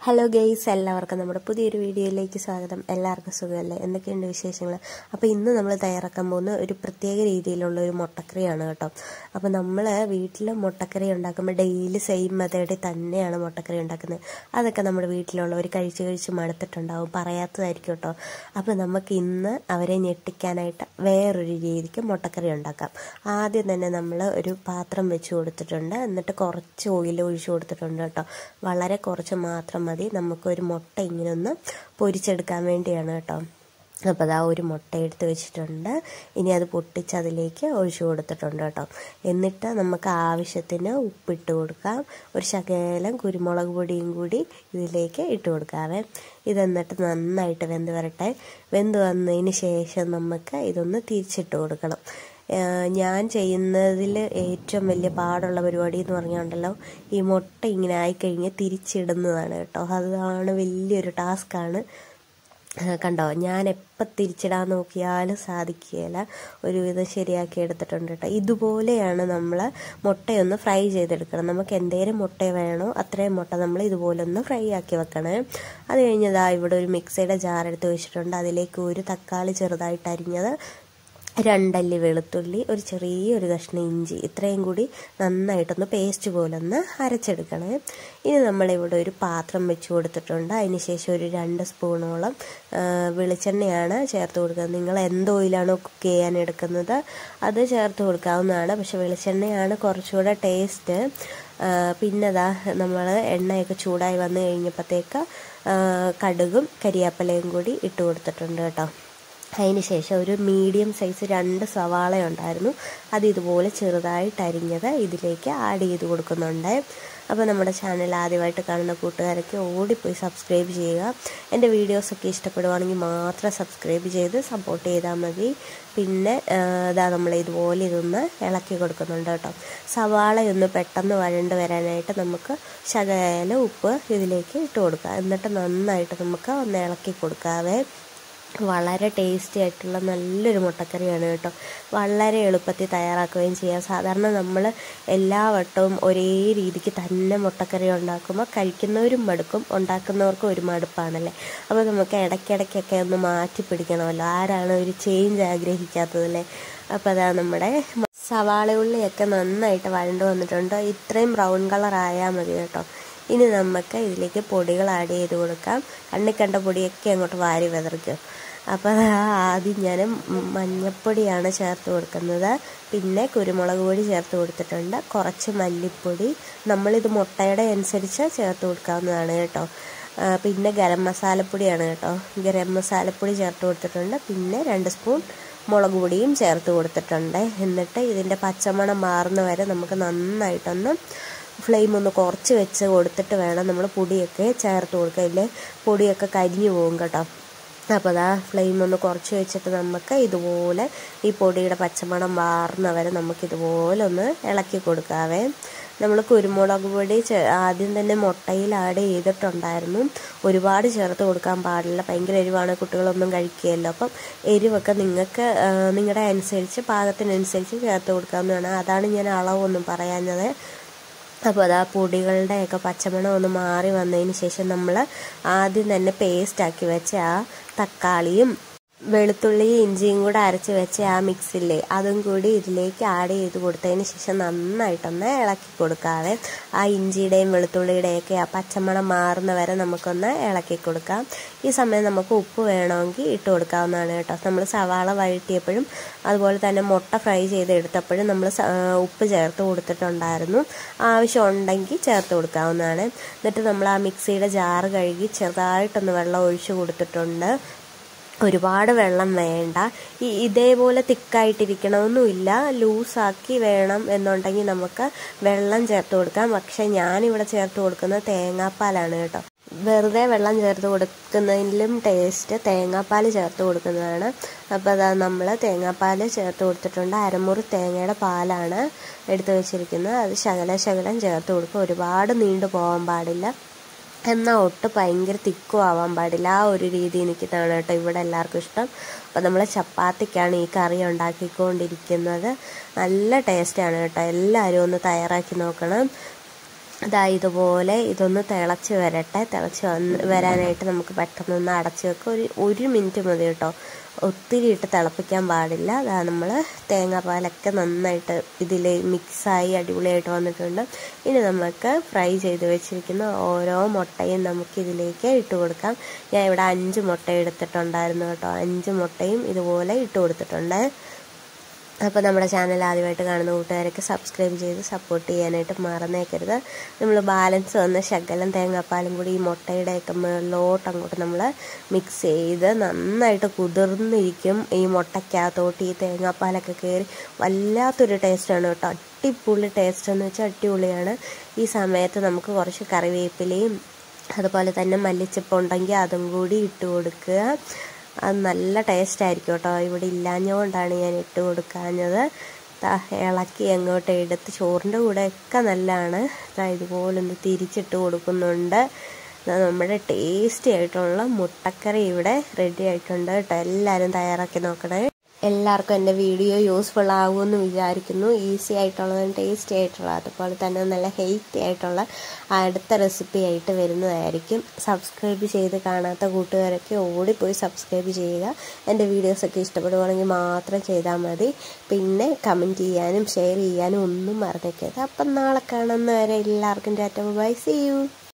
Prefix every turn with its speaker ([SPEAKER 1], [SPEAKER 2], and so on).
[SPEAKER 1] Hello guys, എല്ലാവർക്കും നമ്മുടെ പുതിയൊരു വീഡിയോയിലേക്ക് സ്വാഗതം. എല്ലാവർക്കും സുഖമല്ലേ? എന്തൊക്കെയുണ്ട് വിശേഷങ്ങൾ? അപ്പോൾ ഇന്ന് നമ്മൾ തയ്യാറാക്കാൻ പോകുന്ന ഒരു പ്രത്യേക രീതിയിലുള്ള ഒരു മുട്ടക്കറിയാണ് കേട്ടോ. അപ്പോൾ നമ്മൾ വീട്ടിൽ മുട്ടക്കറി ഉണ്ടാക്കുമ്പോൾ ഡെയിലി സെയിം മെത്തേഡിൽ തന്നെയാണ് മുട്ടക്കറി ഉണ്ടാക്കുന്നത്. അതൊക്കെ നമ്മുടെ വീട്ടിലുള്ളവർ കഴിച്ച് മടുത്തിട്ടുണ്ടാവും, പറയാത്തതായിരിക്കും കേട്ടോ. അപ്പോൾ നമുക്ക് ഇന്ന് അവരെ ഞെട്ടിക്കാനായിട്ട് വേറൊരു രീതിക്ക് മുട്ടക്കറി ഉണ്ടാക്കാം. ആദ്യം തന്നെ നമ്മൾ ഒരു പാത്രം വെച്ച് കൊടുത്തിട്ടുണ്ട്, എന്നിട്ട് കുറച്ച് ഓയിൽ ഒഴിച്ചു കൊടുത്തിട്ടുണ്ട് കേട്ടോ. വളരെ കുറച്ച് മാത്രം മതി. നമുക്കൊരു മുട്ട ഇങ്ങനെ ഒന്ന് പൊരിച്ചെടുക്കാൻ വേണ്ടിയാണ് കേട്ടോ. അപ്പോൾ അതാ ഒരു മുട്ട എടുത്ത് വെച്ചിട്ടുണ്ട്. ഇനി അത് പൊട്ടിച്ച് അതിലേക്ക് ഒഴിച്ചു കൊടുത്തിട്ടുണ്ട് കേട്ടോ. എന്നിട്ട് നമുക്ക് ആവശ്യത്തിന് ഉപ്പിട്ട് കൊടുക്കാം. ഒരു ശകലം കുരുമുളക് പൊടിയും കൂടി ഇതിലേക്ക് ഇട്ട് കൊടുക്കാവേ. ഇതെന്നിട്ട് നന്നായിട്ട് വെന്ത് വരട്ടെ. വെന്ത് വന്നതിന് ശേഷം നമുക്ക് ഇതൊന്ന് തിരിച്ചിട്ട് കൊടുക്കണം. ഞാൻ ചെയ്യുന്നതിൽ ഏറ്റവും വലിയ പാടുള്ള പരിപാടി എന്ന് പറഞ്ഞുകൊണ്ടല്ലോ, ഈ മുട്ട ഇങ്ങനെ ആയിക്കഴിഞ്ഞ് തിരിച്ചിടുന്നതാണ് കേട്ടോ. അതാണ് വലിയൊരു ടാസ്ക്കാണ്. കണ്ടോ, ഞാൻ എപ്പോൾ തിരിച്ചിടാൻ നോക്കിയാലും സാധിക്കുകയില്ല. ഒരുവിധം ശരിയാക്കി എടുത്തിട്ടുണ്ട് കേട്ടോ. ഇതുപോലെയാണ് നമ്മൾ മുട്ടയൊന്ന് ഫ്രൈ ചെയ്തെടുക്കണം. നമുക്ക് എന്തേലും മുട്ട വേണോ അത്രയും മുട്ട നമ്മൾ ഇതുപോലെ ഒന്ന് ഫ്രൈ ആക്കി വെക്കണേ. അത് കഴിഞ്ഞതാ ഇവിടെ ഒരു മിക്സിയുടെ ജാർ എടുത്ത് വെച്ചിട്ടുണ്ട്. അതിലേക്ക് ഒരു തക്കാളി ചെറുതായിട്ട് അരിഞ്ഞത്, 2 അല്ലി വെളുത്തുള്ളി, ഒരു ചെറിയൊരു കഷ്ണം ഇഞ്ചി, ഇത്രയും കൂടി നന്നായിട്ടൊന്ന് പേസ്റ്റ് പോലെ ഒന്ന് അരച്ചെടുക്കണേ. ഇനി നമ്മളിവിടെ ഒരു പാത്രം വെച്ച് കൊടുത്തിട്ടുണ്ട്. അതിന് ശേഷം ഒരു 2 സ്പൂണോളം വെളിച്ചെണ്ണയാണ് ചേർത്ത് കൊടുക്കുന്നത്. നിങ്ങൾ എന്ത് ഓയിലാണോ കുക്ക് ചെയ്യാൻ എടുക്കുന്നത് അത് ചേർത്ത് കൊടുക്കാവുന്നതാണ്. പക്ഷെ വെളിച്ചെണ്ണയാണ് കുറച്ചുകൂടെ ടേസ്റ്റ്. പിന്നെ അതാ നമ്മൾ എണ്ണയൊക്കെ ചൂടായി വന്നു കഴിഞ്ഞപ്പോഴത്തേക്ക് കടുകും കരിയാപ്പലയും കൂടി ഇട്ട് കൊടുത്തിട്ടുണ്ട് കേട്ടോ. അതിന് ശേഷം ഒരു മീഡിയം സൈസ് 2 സവാള ഉണ്ടായിരുന്നു, അത് ഇതുപോലെ ചെറുതായിട്ട് അരിഞ്ഞത് ഇതിലേക്ക് ആഡ് ചെയ്ത് കൊടുക്കുന്നുണ്ട്. അപ്പോൾ നമ്മുടെ ചാനൽ ആദ്യമായിട്ട് കാണുന്ന കൂട്ടുകാരൊക്കെ ഓടിപ്പോയി സബ്സ്ക്രൈബ് ചെയ്യുക. എൻ്റെ വീഡിയോസൊക്കെ ഇഷ്ടപ്പെടുവാണെങ്കിൽ മാത്രം സബ്സ്ക്രൈബ് ചെയ്ത് സപ്പോർട്ട് ചെയ്താൽ മതി. പിന്നെ ഇതാ നമ്മൾ ഇതുപോലെ ഇതൊന്ന് ഇളക്കി കൊടുക്കുന്നുണ്ട് കേട്ടോ. സവാളയൊന്ന് പെട്ടെന്ന് വഴണ്ട് വരാനായിട്ട് നമുക്ക് ശകലം ഉപ്പ് ഇതിലേക്ക് ഇട്ട് കൊടുക്കാം. എന്നിട്ട് നന്നായിട്ട് നമുക്ക് ഒന്ന് ഇളക്കി കൊടുക്കാവേ. വളരെ ടേസ്റ്റി ആയിട്ടുള്ള നല്ലൊരു മുട്ടക്കറിയാണ് കേട്ടോ. വളരെ എളുപ്പത്തിൽ തയ്യാറാക്കുകയും ചെയ്യാം. സാധാരണ നമ്മൾ എല്ലാ വട്ടവും ഒരേ രീതിക്ക് തന്നെ മുട്ടക്കറി ഉണ്ടാക്കുമ്പോൾ കഴിക്കുന്നവരും മടുക്കും, ഉണ്ടാക്കുന്നവർക്കും ഒരു മടുപ്പാണല്ലേ. അപ്പോൾ നമുക്ക് ഇടയ്ക്കിടയ്ക്കൊക്കെ ഒന്ന് മാറ്റി പിടിക്കണമല്ലോ. ആരാണ് ഒരു ചേഞ്ച് ആഗ്രഹിക്കാത്തതല്ലേ? അപ്പോൾ അതാ നമ്മുടെ സവാള ഉള്ളിയൊക്കെ നന്നായിട്ട് വഴണ്ട് വന്നിട്ടുണ്ട്. ഇത്രയും ബ്രൗൺ കളർ ആയാൽ മതി കേട്ടോ. ഇനി നമുക്ക് ഇതിലേക്ക് പൊടികൾ ആഡ് ചെയ്ത് കൊടുക്കാം. കണ്ട പൊടിയൊക്കെ അങ്ങോട്ട് വാരി വിതറിക്കും. അപ്പോൾ ആദ്യം ഞാൻ മഞ്ഞൾപ്പൊടിയാണ് ചേർത്ത് കൊടുക്കുന്നത്. പിന്നെ കുരുമുളക് പൊടി ചേർത്ത് കൊടുത്തിട്ടുണ്ട്. കുറച്ച് മല്ലിപ്പൊടി, നമ്മളിത് മുട്ടയുടെ അനുസരിച്ച് ചേർത്ത് കൊടുക്കാവുന്നതാണ് കേട്ടോ. പിന്നെ ഗരം മസാലപ്പൊടിയാണ് കേട്ടോ. ഗരം മസാലപ്പൊടി ചേർത്ത് കൊടുത്തിട്ടുണ്ട്. പിന്നെ 2 സ്പൂൺ മുളക് പൊടിയും ചേർത്ത് കൊടുത്തിട്ടുണ്ട്. എന്നിട്ട് ഇതിൻ്റെ പച്ചമണം മാറുന്ന വരെ നമുക്ക് നന്നായിട്ടൊന്ന് ഫ്ലെയിം ഒന്ന് കുറച്ച് വെച്ച് കൊടുത്തിട്ട് വേണം നമ്മൾ പൊടിയൊക്കെ ചേർത്ത് കൊടുക്കുക. ഇല്ലേ പൊടിയൊക്കെ കരിഞ്ഞു പോകും കേട്ടോ. അപ്പോൾ അതാ ഫ്ലെയിം ഒന്ന് കുറച്ച് വെച്ചിട്ട് നമുക്ക് ഇതുപോലെ ഈ പൊടിയുടെ പച്ചമണം മാറുന്നവരെ നമുക്കിതുപോലെ ഒന്ന് ഇളക്കി കൊടുക്കാവേ. നമ്മൾ കുരുമുളക് പൊടി ആദ്യം തന്നെ മുട്ടയിൽ ആഡ് ചെയ്തിട്ടുണ്ടായിരുന്നു. ഒരുപാട് ചേർത്ത് കൊടുക്കാൻ പാടില്ല, ഭയങ്കര എരിവാണ്, കുട്ടികളൊന്നും കഴിക്കുകയല്ലോ. അപ്പം എരിവൊക്കെ നിങ്ങൾക്ക് നിങ്ങളുടെ അനുസരിച്ച് പാകത്തിനനുസരിച്ച് ചേർത്ത് കൊടുക്കാവുന്നതാണ്. അതാണ് ഞാൻ അളവൊന്നും പറയാഞ്ഞത്. അപ്പോൾ അതാ പൊടികളുടെയൊക്കെ പച്ചമണം ഒന്ന് മാറി വന്നതിന് ശേഷം നമ്മൾ ആദ്യം തന്നെ പേസ്റ്റാക്കി വെച്ച ആ തക്കാളിയും വെളുത്തുള്ളിയും ഇഞ്ചിയും കൂടെ അരച്ച് വെച്ച ആ മിക്സില്ലേ, അതും കൂടി ഇതിലേക്ക് ആഡ് ചെയ്ത് കൊടുത്തതിന് ശേഷം നന്നായിട്ടൊന്ന് ഇളക്കി കൊടുക്കാവേ. ആ ഇഞ്ചിയുടെയും വെളുത്തുള്ളിയുടെയൊക്കെ ആ പച്ചമണം മാറുന്ന വരെ നമുക്കൊന്ന് ഇളക്കി കൊടുക്കാം. ഈ സമയം നമുക്ക് ഉപ്പ് വേണമെങ്കിൽ ഇട്ട് കൊടുക്കാവുന്നതാണ് കേട്ടോ. നമ്മൾ സവാള വഴറ്റിയപ്പോഴും അതുപോലെ തന്നെ മുട്ട ഫ്രൈ ചെയ്തെടുത്തപ്പോഴും നമ്മൾ ഉപ്പ് ചേർത്ത് കൊടുത്തിട്ടുണ്ടായിരുന്നു. ആവശ്യം ഉണ്ടെങ്കിൽ ചേർത്ത് കൊടുക്കാവുന്നതാണ്. എന്നിട്ട് നമ്മൾ ആ മിക്സിയുടെ ജാറ് കഴുകി ചെറുതായിട്ടൊന്ന് വെള്ളം ഒഴിച്ച് കൊടുത്തിട്ടുണ്ട്. ഒരുപാട് വെള്ളം വേണ്ട, ഇതേപോലെ തിക്കായിട്ടിരിക്കണമെന്നുമില്ല, ലൂസാക്കി വേണം എന്നുണ്ടെങ്കിൽ നമുക്ക് വെള്ളം ചേർത്ത് കൊടുക്കാം. പക്ഷെ ഞാനിവിടെ ചേർത്ത് കൊടുക്കുന്നത് തേങ്ങാപ്പാലാണ് കേട്ടോ. വെറുതെ വെള്ളം ചേർത്ത് കൊടുക്കുന്നതിലും ടേസ്റ്റ് തേങ്ങാപ്പാൽ ചേർത്ത് കൊടുക്കുന്നതാണ്. അപ്പോൾ അതാ നമ്മൾ തേങ്ങാപ്പാൽ ചേർത്ത് കൊടുത്തിട്ടുണ്ട്. അരമുറി തേങ്ങയുടെ പാലാണ് എടുത്ത് വെച്ചിരിക്കുന്നത്. അത് ശകലം ചേർത്ത് കൊടുക്കുക. ഒരുപാട് നീണ്ടു പോകാൻ പാടില്ല, എന്നാൽ ഒട്ട് ഭയങ്കര തിക്കും ആവാൻ പാടില്ല. ആ ഒരു രീതി എനിക്കിതാണ് കേട്ടോ ഇവിടെ എല്ലാവർക്കും ഇഷ്ടം. അപ്പോൾ നമ്മൾ ചപ്പാത്തിക്കാണ് ഈ കറി ഉണ്ടാക്കിക്കൊണ്ടിരിക്കുന്നത്. നല്ല ടേസ്റ്റാണ് കേട്ടോ. എല്ലാവരും ഒന്ന് തയ്യാറാക്കി നോക്കണം. ഇതുപോലെ ഇതൊന്ന് തിളച്ച് വരട്ടെ. തിളച്ച് വരാനായിട്ട് നമുക്ക് പെട്ടെന്നൊന്ന് അടച്ച് വെക്കുക. ഒരു മിനിറ്റ് മതി കേട്ടോ. ഒത്തിരി ഇട്ട് തിളപ്പിക്കാൻ പാടില്ല. നമ്മൾ തേങ്ങാപ്പാലൊക്കെ നന്നായിട്ട് ഇതിൽ മിക്സായി അടിപൊളിയായിട്ട് വന്നിട്ടുണ്ട്. ഇനി നമുക്ക് ഫ്രൈ ചെയ്ത് വെച്ചിരിക്കുന്ന ഓരോ മുട്ടയും നമുക്കിതിലേക്ക് ഇട്ട് കൊടുക്കാം. ഞാൻ ഇവിടെ 5 മുട്ട എടുത്തിട്ടുണ്ടായിരുന്നു കേട്ടോ. 5 മുട്ടയും ഇതുപോലെ ഇട്ട് കൊടുത്തിട്ടുണ്ട്. അപ്പോൾ നമ്മുടെ ചാനൽ ആദ്യമായിട്ട് കാണുന്ന കൂട്ടുകാരൊക്കെ സബ്സ്ക്രൈബ് ചെയ്ത് സപ്പോർട്ട് ചെയ്യാനായിട്ട് മറന്നേക്കരുത്. നമ്മൾ ബാലൻസ് വന്ന ശകലം തേങ്ങാപ്പാലും കൂടി ഈ മുട്ടയുടെയൊക്കെ മുകളിലോട്ട് അങ്ങോട്ട് നമ്മൾ മിക്സ് ചെയ്ത് നന്നായിട്ട് കുതിർന്നിരിക്കും. ഈ മുട്ടയ്ക്കകത്തോട്ട് ഈ തേങ്ങാപ്പാലൊക്കെ കയറി വല്ലാത്തൊരു ടേസ്റ്റാണ് കേട്ടോ. അടിപൊളി ടേസ്റ്റ് എന്ന് വെച്ചാൽ അടിപൊളിയാണ്. ഈ സമയത്ത് നമുക്ക് കുറച്ച് കറിവേപ്പിലയും അതുപോലെ തന്നെ മല്ലിച്ചപ്പ് ഉണ്ടെങ്കിൽ അതും കൂടി ഇട്ട് കൊടുക്കുക. അത് നല്ല ടേസ്റ്റ് ആയിരിക്കും കേട്ടോ. ഇവിടെ ഇല്ലാഞ്ഞുകൊണ്ടാണ് ഞാൻ ഇട്ട് കൊടുക്കാഞ്ഞത്. ഇളക്കി അങ്ങോട്ട് എടുത്ത് ചോറിൻ്റെ കൂടെയൊക്കെ നല്ലതാണ്. ഇതുപോലൊന്ന് തിരിച്ചിട്ട് കൊടുക്കുന്നുണ്ട്. നമ്മുടെ ടേസ്റ്റി ആയിട്ടുള്ള മുട്ടക്കറി ഇവിടെ റെഡി ആയിട്ടുണ്ട് കേട്ടോ. എല്ലാവരും തയ്യാറാക്കി നോക്കണേ. എല്ലാവർക്കും എൻ്റെ വീഡിയോ യൂസ്ഫുൾ ആകുമെന്ന് വിചാരിക്കുന്നു. ഈസി ആയിട്ടുള്ളതും ടേസ്റ്റി ആയിട്ടുള്ള അതുപോലെ തന്നെ നല്ല ഹെൽത്തി ആയിട്ടുള്ള അടുത്ത റെസിപ്പി ആയിട്ട് വരുന്നതായിരിക്കും. സബ്സ്ക്രൈബ് ചെയ്ത് കാണാത്ത കൂട്ടുകാരൊക്കെ ഓടിപ്പോയി സബ്സ്ക്രൈബ് ചെയ്യുക. എൻ്റെ വീഡിയോസൊക്കെ ഇഷ്ടപ്പെടുവാണെങ്കിൽ മാത്രം ചെയ്താൽ മതി. പിന്നെ കമൻറ്റ് ചെയ്യാനും ഷെയർ ചെയ്യാനും ഒന്നും മറന്നേക്കരുത്. അപ്പം നാളെ കാണുന്നവരെ എല്ലാവർക്കും ടാറ്റ ബൈ, സീ യു.